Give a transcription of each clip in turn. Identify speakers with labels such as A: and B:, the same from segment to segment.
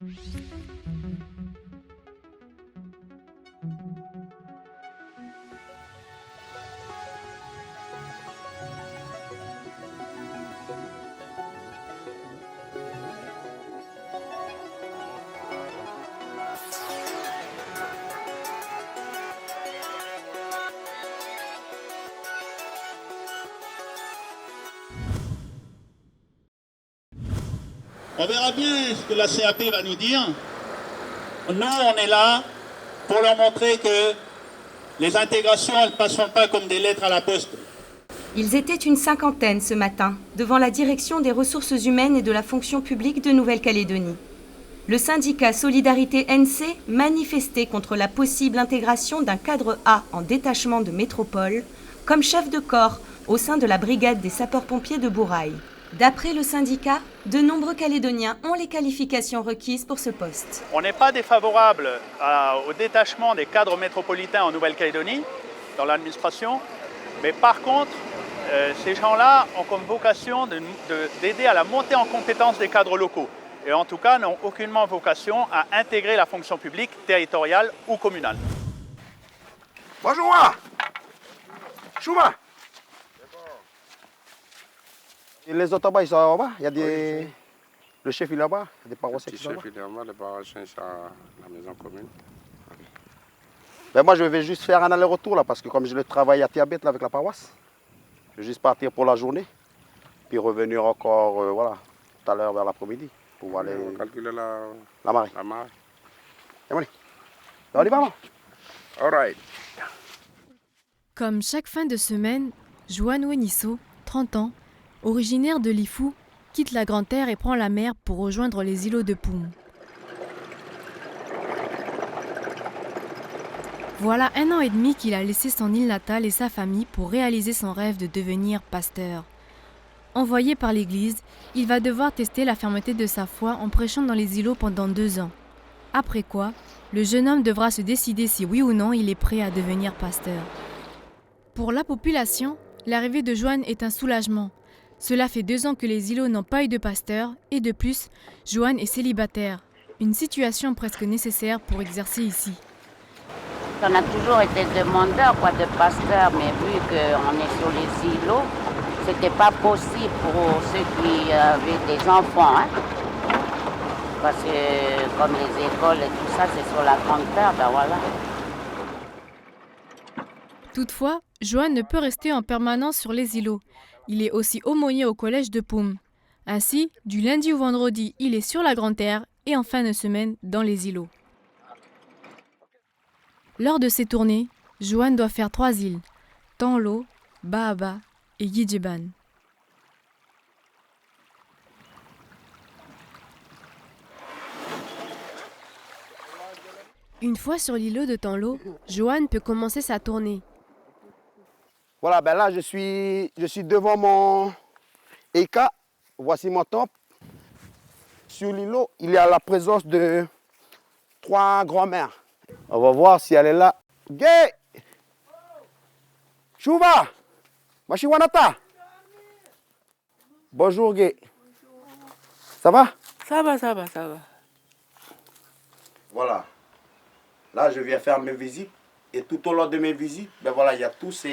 A: On verra bien ce que la CAP va nous dire. Nous, on est là pour leur montrer que les intégrations, elles ne passeront pas comme des lettres à la poste.
B: Ils étaient une cinquantaine ce matin, devant la direction des ressources humaines et de la fonction publique de Nouvelle-Calédonie. Le syndicat Solidarité NC manifestait contre la possible intégration d'un cadre A en détachement de métropole comme chef de corps au sein de la brigade des sapeurs-pompiers de Bourail. D'après le syndicat, de nombreux Calédoniens ont les qualifications requises pour ce poste.
C: On n'est pas défavorable au détachement des cadres métropolitains en Nouvelle-Calédonie, dans l'administration, mais par contre, ces gens-là ont comme vocation d'aider à la montée en compétence des cadres locaux, et en tout cas n'ont aucunement vocation à intégrer la fonction publique territoriale ou communale.
D: Bonjour. Chouba. Les autres là-bas, ils sont là-bas. Il y a des... Le chef il est là-bas, il y a des paroissiens qui sont là-bas.
E: Le chef il est là-bas, les paroissiens sont à la maison commune.
D: Ben moi je vais juste faire un aller-retour là, parce que comme je le travaille à Tiabet là, avec la paroisse, je vais juste partir pour la journée, puis revenir encore voilà, tout à l'heure vers l'après-midi pour aller
E: calculer
D: la marée.
E: La marée.
D: Et bon, on y va là.
E: All right.
F: Comme chaque fin de semaine, Joanne Wenisso, 30 ans, originaire de Lifou, quitte la Grande Terre et prend la mer pour rejoindre les îlots de Poum. Voilà 1 an et demi qu'il a laissé son île natale et sa famille pour réaliser son rêve de devenir pasteur. Envoyé par l'Église, il va devoir tester la fermeté de sa foi en prêchant dans les îlots pendant 2 ans. Après quoi, le jeune homme devra se décider si oui ou non il est prêt à devenir pasteur. Pour la population, l'arrivée de Joanne est un soulagement. Cela fait 2 ans que les îlots n'ont pas eu de pasteur et de plus, Joanne est célibataire. Une situation presque nécessaire pour exercer ici.
G: On a toujours été demandeur de pasteur, mais vu qu'on est sur les îlots, c'était pas possible pour ceux qui avaient des enfants. Hein? Parce que comme les écoles et tout ça, c'est sur la Grande Terre, ben voilà.
F: Toutefois, Joanne ne peut rester en permanence sur les îlots. Il est aussi aumônier au collège de Poum. Ainsi, du lundi au vendredi, il est sur la Grande Terre et en fin de semaine dans les îlots. Lors de ses tournées, Joanne doit faire 3 îles, Tanlo, Bahaba et Yidjeban. Une fois sur l'îlot de Tanlo, Joanne peut commencer sa tournée.
D: Voilà, ben là je suis devant mon Eka. Voici mon temple. Sur l'îlot, il y a la présence de 3 grands-mères. On va voir si elle est là. Gay! Chouba! Machiwanata! Bonjour, Gay. Ça va?
H: Ça va.
D: Voilà. Là, je viens faire mes visites. Et tout au long de mes visites, ben voilà, il y a tous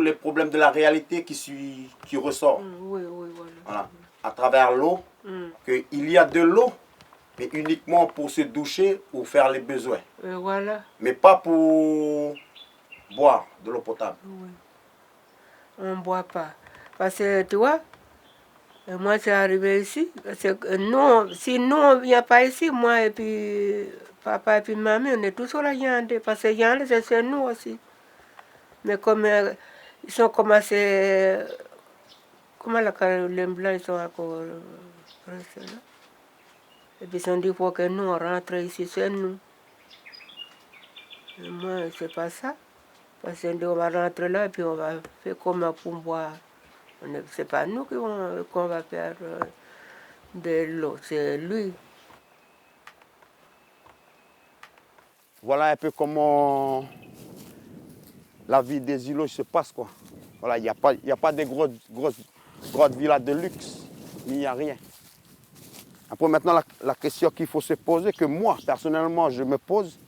D: les problèmes de la réalité qui ressortent.
H: Oui,
D: Voilà. À travers l'eau, qu'il y a de l'eau, mais uniquement pour se doucher ou faire les besoins.
H: Voilà.
D: Mais pas pour boire de l'eau potable.
H: Oui. On ne boit pas. Parce que tu vois, moi c'est arrivé ici. Parce que nous, si nous on ne vient pas ici, moi et puis papa et puis maman, on est tous sur la Yande. Parce que Yande, c'est nous aussi. Mais comme ils sont commencés, comment la Caroline Blanc, ils sont encore restés là. Et puis ils ont dit pour que nous on rentre ici, c'est nous. Et moi, c'est pas ça. Parce qu'on va rentrer là et puis on va faire comment pour boire. C'est pas nous qu'on va faire de l'eau, c'est lui.
D: Voilà un peu comment la vie des îlots se passe, quoi. Voilà, il n'y a pas de grosses villas de luxe, il n'y a rien. Après, maintenant, la question qu'il faut se poser, que moi, personnellement, je me pose,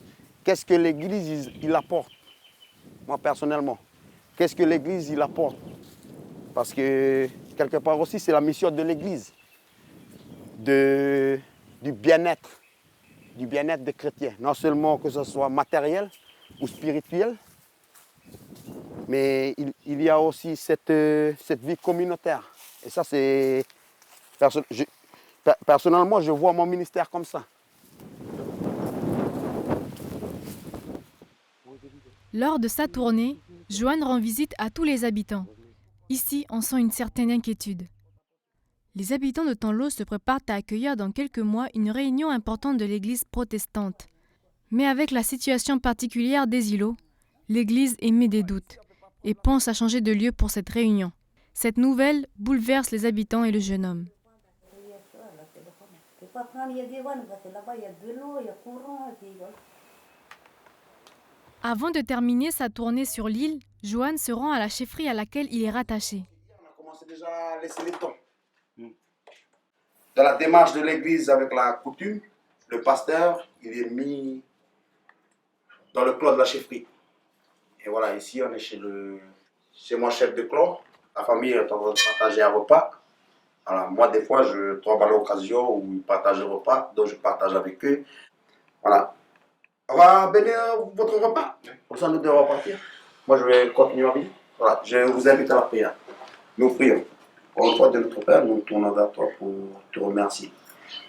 D: qu'est-ce que l'Église, il apporte? Moi, personnellement, qu'est-ce que l'Église, il apporte? Parce que, quelque part aussi, c'est la mission de l'Église, du bien-être des chrétiens. Non seulement que ce soit matériel ou spirituel, mais il y a aussi cette vie communautaire. Et ça, c'est... Personnellement, je vois mon ministère comme ça.
F: Lors de sa tournée, Joanne rend visite à tous les habitants. Ici, on sent une certaine inquiétude. Les habitants de Tandlo se préparent à accueillir dans quelques mois une réunion importante de l'église protestante. Mais avec la situation particulière des îlots, l'église émet des doutes et pense à changer de lieu pour cette réunion. Cette nouvelle bouleverse les habitants et le jeune homme. Avant de terminer sa tournée sur l'île, Joanne se rend à la chefferie à laquelle il est rattaché.
D: On a commencé déjà à laisser les temps. Dans la démarche de l'église avec la coutume, le pasteur, il est mis dans le clan de la chefferie. Et voilà, ici on est chez mon chef de clan. La famille est en train de partager un repas. Alors, moi, des fois, je trouve à l'occasion où ils partagent le repas, donc je partage avec eux. Voilà. On va bénir votre repas. Pour ça, nous devons repartir. Moi, je vais continuer à vivre. Voilà, je vous invite à la prière. Nous prions. Au nom de notre Père, nous tournons vers toi pour te remercier.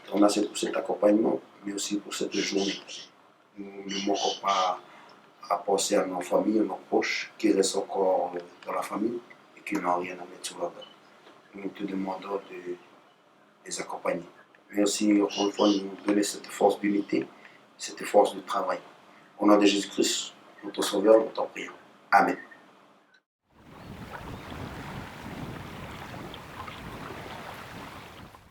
D: Te remercier pour cet accompagnement, mais aussi pour cette journée. Nous ne manquons pas à penser à nos familles, à nos proches qui restent encore dans la famille et qui n'ont rien à mettre sur la table. Nous te demandons de les accompagner. Mais aussi, encore une fois, nous donner cette force d'unité, cette force de travail. Au nom de Jésus-Christ, notre Sauveur, nous t'en prions. Amen.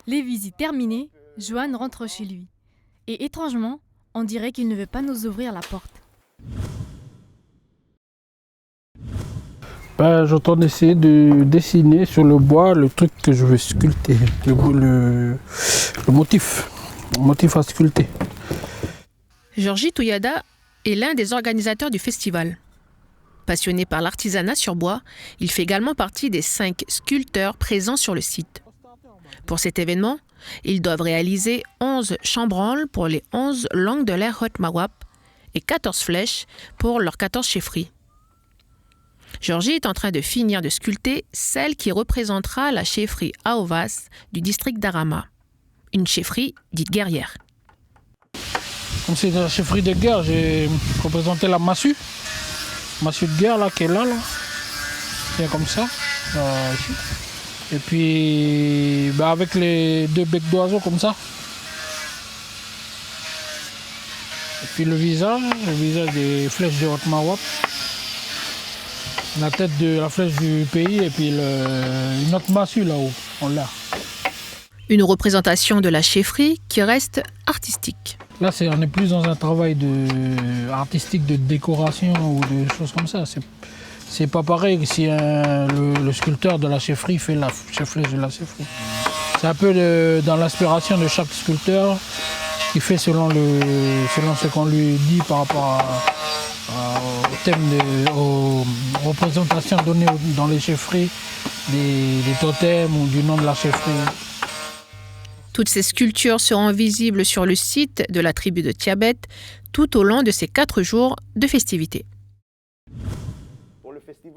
F: Les visites terminées, Joanne rentre chez lui. Et étrangement, on dirait qu'il ne veut pas nous ouvrir la porte.
I: J'entends essayer de dessiner sur le bois le truc que je veux sculpter, le motif à sculpter.
J: Georgi Touyada est l'un des organisateurs du festival. Passionné par l'artisanat sur bois, il fait également partie des 5 sculpteurs présents sur le site. Pour cet événement, ils doivent réaliser 11 chambranles pour les 11 langues de l'ère Haute Mawap et 14 flèches pour leurs 14 chefferies. Georgi est en train de finir de sculpter celle qui représentera la chefferie Aovas du district d'Arama, une chefferie dite guerrière.
I: Comme c'est la chefferie de guerre, j'ai représenté la massue de guerre là, qui est là. C'est comme ça. Ici. Et puis avec les 2 becs d'oiseau comme ça. Et puis le visage des flèches de Haute Mawap. La tête de la flèche du pays et puis une autre massue là-haut, on l'a.
J: Une représentation de la chefferie qui reste artistique.
I: Là, on est plus dans un travail artistique de décoration ou de choses comme ça. C'est pas pareil si le sculpteur de la chefferie fait la flèche de la chefferie. C'est un peu dans l'inspiration de chaque sculpteur qui fait selon ce qu'on lui dit par rapport au thème, aux représentations données dans les chefferies, des totems ou du nom de la chefferie.
J: Toutes ces sculptures seront visibles sur le site de la tribu de Tiabet tout au long de ces 4 jours de festivités.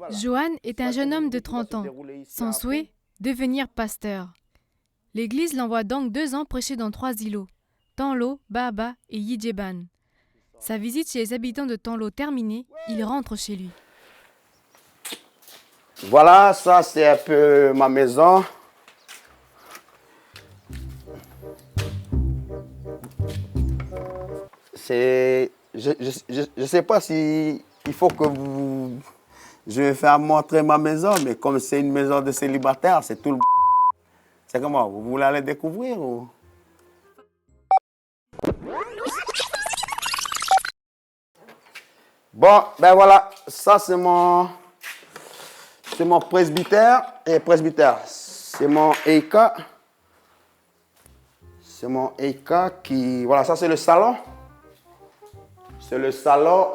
F: Joanne est un jeune homme de 30 ans. Son souhait, devenir pasteur. L'église l'envoie donc 2 ans prêcher dans 3 îlots, Tandlo, Baba et Yidjeban. Sa visite chez les habitants de Tandlo terminée, il rentre chez lui.
D: Voilà, ça c'est un peu ma maison. Je ne sais pas si il faut que je vais faire montrer ma maison, mais comme c'est une maison de célibataire, c'est tout le... C'est comment? Vous voulez aller découvrir ou... Bon, ben voilà, ça c'est mon presbytère, c'est mon Eika, C'est mon Eka qui... Voilà, ça c'est le salon. C'est le salon.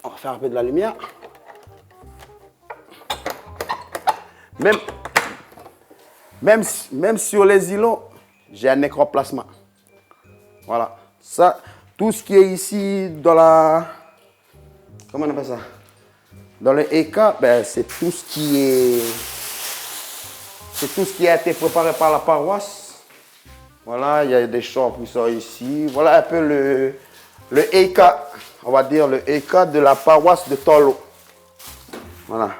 D: On va faire un peu de la lumière. Même sur les îlots, j'ai un écran-plasma. Voilà. Ça, tout ce qui est ici dans la... Comment on appelle ça? Dans le Eka, ben, c'est tout ce qui est... C'est tout ce qui a été préparé par la paroisse. Voilà, il y a des chambres qui sont ici. Voilà un peu le Eka, on va dire le Eka de la paroisse de Tolo. Voilà.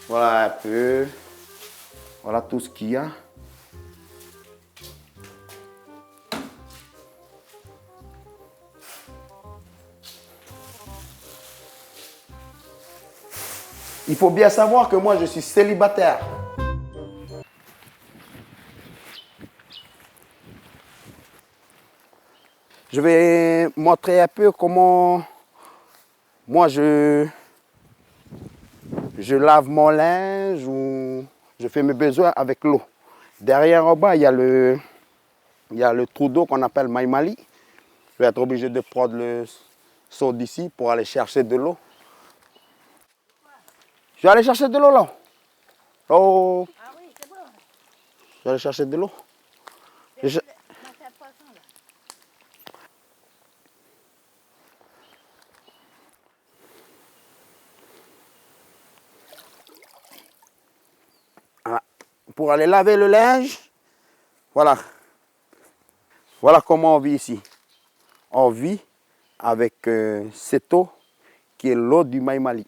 D: Voilà un peu. Voilà tout ce qu'il y a. Il faut bien savoir que moi je suis célibataire. Je vais montrer un peu comment moi je lave mon linge ou je fais mes besoins avec l'eau. Derrière en bas, il y a le trou d'eau qu'on appelle Maïmali. Je vais être obligé de prendre le seau d'ici pour aller chercher de l'eau. Je vais aller chercher de l'eau là. Oh. Ah oui, c'est bon. Je vais aller chercher de l'eau. Pour aller laver le linge, voilà. Voilà comment on vit ici. On vit avec cette eau qui est l'eau du Maïmali.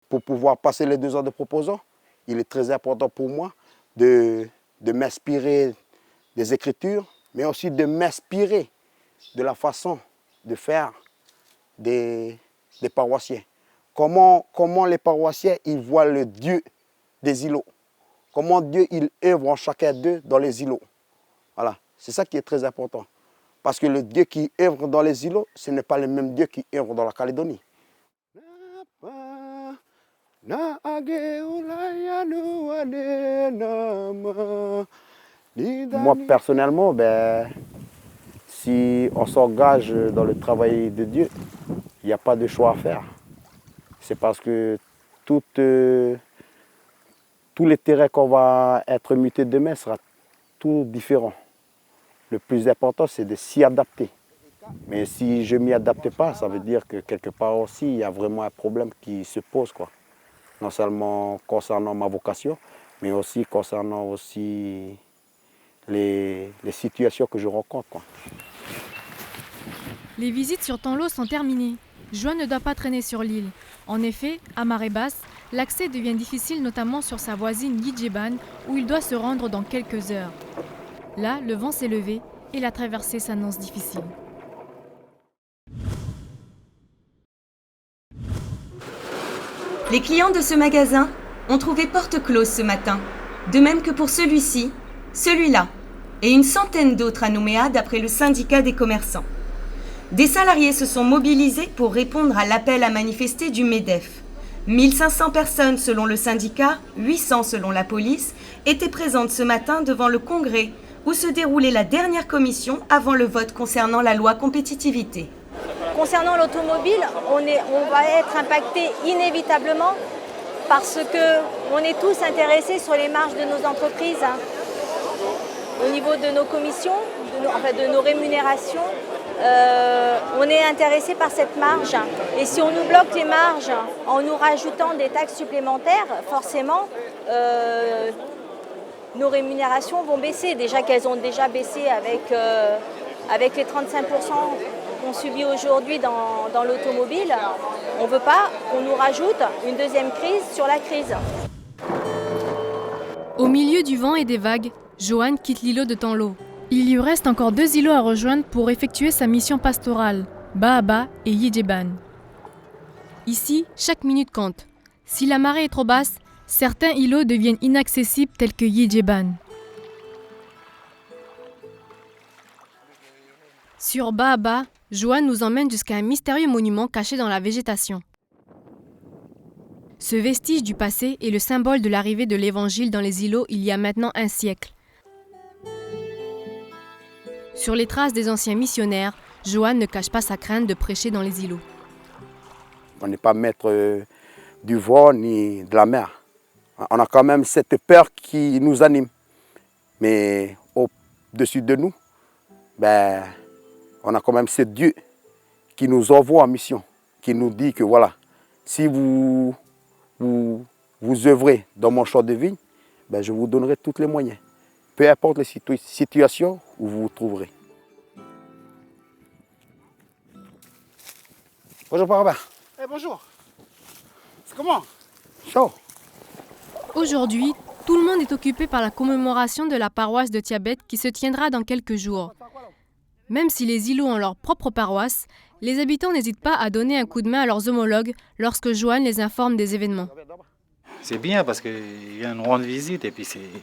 D: Pour pouvoir passer les 2 ans de proposant, il est très important pour moi de m'inspirer des écritures, mais aussi de m'inspirer de la façon de faire des paroissiens. Comment les paroissiens ils voient le Dieu des îlots. Comment Dieu il œuvre en chacun d'eux dans les îlots. Voilà, c'est ça qui est très important. Parce que le Dieu qui œuvre dans les îlots, ce n'est pas le même Dieu qui œuvre dans la Calédonie. Moi personnellement, si on s'engage dans le travail de Dieu, il n'y a pas de choix à faire. C'est parce que tous les terrains qu'on va être mutés demain sera tout différent. Le plus important, c'est de s'y adapter. Mais si je ne m'y adapte pas, ça veut dire que quelque part aussi, il y a vraiment un problème qui se pose, quoi. Non seulement concernant ma vocation, mais aussi concernant aussi les situations que je rencontre, quoi.
F: Les visites sur Tanlo sont terminées. Joanne ne doit pas traîner sur l'île. En effet, à marée basse, l'accès devient difficile notamment sur sa voisine Yidjeban où il doit se rendre dans quelques heures. Là, le vent s'est levé et la traversée s'annonce difficile.
B: Les clients de ce magasin ont trouvé porte close ce matin, de même que pour celui-ci, celui-là et une centaine d'autres à Nouméa d'après le syndicat des commerçants. Des salariés se sont mobilisés pour répondre à l'appel à manifester du MEDEF. 1500 personnes selon le syndicat, 800 selon la police, étaient présentes ce matin devant le Congrès où se déroulait la dernière commission avant le vote concernant la loi compétitivité.
K: Concernant l'automobile, on va être impacté inévitablement parce qu'on est tous intéressés sur les marges de nos entreprises. Au niveau de nos commissions, de nos rémunérations, on est intéressé par cette marge. Et si on nous bloque les marges en nous rajoutant des taxes supplémentaires, forcément, nos rémunérations vont baisser. Déjà qu'elles ont déjà baissé avec les 35% qu'on subit aujourd'hui dans l'automobile. On ne veut pas qu'on nous rajoute une deuxième crise sur la crise.
F: Au milieu du vent et des vagues, Joanne quitte l'îlot de Tanlo. Il lui reste encore 2 îlots à rejoindre pour effectuer sa mission pastorale, Baaba et Yidjeban. Ici, chaque minute compte. Si la marée est trop basse, certains îlots deviennent inaccessibles tels que Yidjeban. Sur Baaba, Joanne nous emmène jusqu'à un mystérieux monument caché dans la végétation. Ce vestige du passé est le symbole de l'arrivée de l'Évangile dans les îlots il y a maintenant un siècle. Sur les traces des anciens missionnaires, Johan ne cache pas sa crainte de prêcher dans les îlots.
D: On n'est pas maître du vent ni de la mer. On a quand même cette peur qui nous anime. Mais au-dessus de nous, on a quand même ce Dieu qui nous envoie en mission, qui nous dit que voilà, si vous œuvrez dans mon champ de vigne, je vous donnerai tous les moyens. Peu importe les situations où vous vous trouverez. Bonjour, Papa Robert.
L: Bonjour. C'est comment?
D: Chaud.
F: Aujourd'hui, tout le monde est occupé par la commémoration de la paroisse de Thiabet qui se tiendra dans quelques jours. Même si les îlots ont leur propre paroisse, les habitants n'hésitent pas à donner un coup de main à leurs homologues lorsque Johan les informe des événements.
L: C'est bien parce qu'il vient nous rendre visite et puis il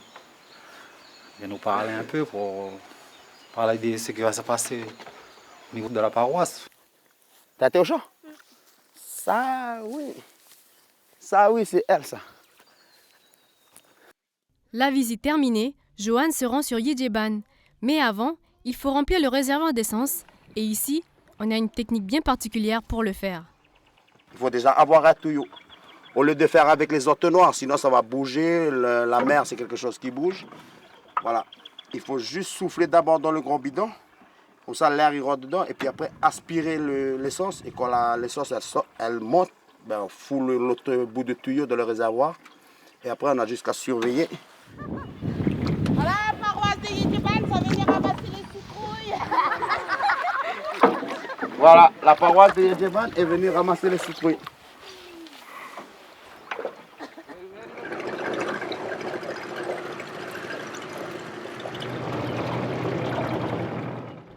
L: vient nous parler un peu pour parler de ce qui va se passer au niveau de la paroisse.
D: T'as été au champ? Ça, oui. Ça, oui, c'est elle, ça.
F: La visite terminée, Johan se rend sur Yidjeban. Mais avant, il faut remplir le réservoir d'essence. Et ici, on a une technique bien particulière pour le faire.
D: Il faut déjà avoir un tuyau. Au lieu de faire avec les entonnoirs, sinon ça va bouger. La mer, c'est quelque chose qui bouge. Voilà. Il faut juste souffler d'abord dans le grand bidon. Comme ça, l'air il rentre dedans. Et puis après, aspirer l'essence. Et quand l'essence elle monte, on fout l'autre bout de tuyau dans le réservoir. Et après, on a juste qu'à surveiller.
M: Voilà, la paroisse de Yidjeban, ça veut venir ramasser les citrouilles.
D: Voilà, la paroisse de Yidjeban est venue ramasser les citrouilles.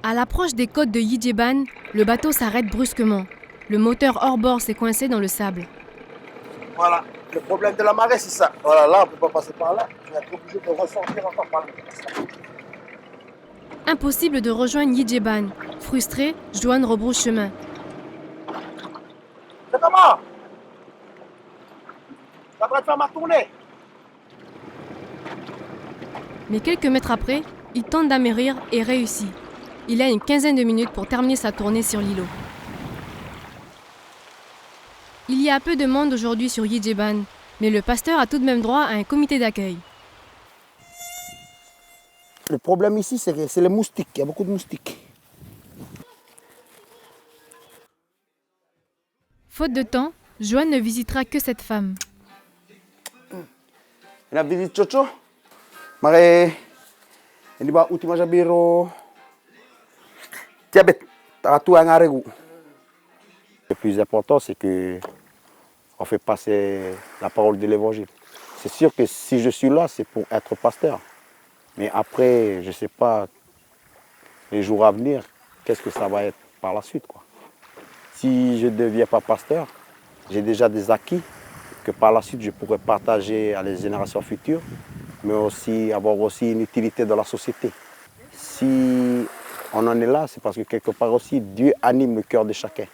F: À l'approche des côtes de Yidjeban, le bateau s'arrête brusquement. Le moteur hors-bord s'est coincé dans le sable.
D: Voilà, le problème de la marée, c'est ça. Voilà, là, on ne peut pas passer par là. On va être obligé de ressortir encore par là.
F: Impossible de rejoindre Yidjeban. Frustré, Johan rebrousse chemin.
D: C'est comment? Ça devrait faire ma tournée.
F: Mais quelques mètres après, il tente d'amérir et réussit. Il a une quinzaine de minutes pour terminer sa tournée sur l'îlot. Il y a peu de monde aujourd'hui sur Yidjeban, mais le pasteur a tout de même droit à un comité d'accueil.
D: Le problème ici, c'est les moustiques. Il y a beaucoup de moustiques.
F: Faute de temps, Johan ne visitera que cette femme.
D: La visite Chocho. Mare, ini ba ultima jabiro. Thiabet, taratu angaregu. Le plus important, c'est que on fait passer la parole de l'évangile. C'est sûr que si je suis là, c'est pour être pasteur. Mais après, je ne sais pas, les jours à venir, qu'est-ce que ça va être par la suite, quoi. Si je ne deviens pas pasteur, j'ai déjà des acquis que par la suite, je pourrais partager à les générations futures, mais aussi avoir aussi une utilité dans la société. Si on en est là, c'est parce que quelque part aussi, Dieu anime le cœur de chacun.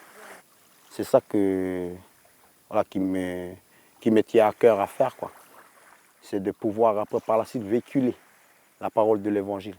D: C'est ça que, voilà, qui me tient à cœur à faire, quoi. C'est de pouvoir après par la suite véhiculer la parole de l'évangile.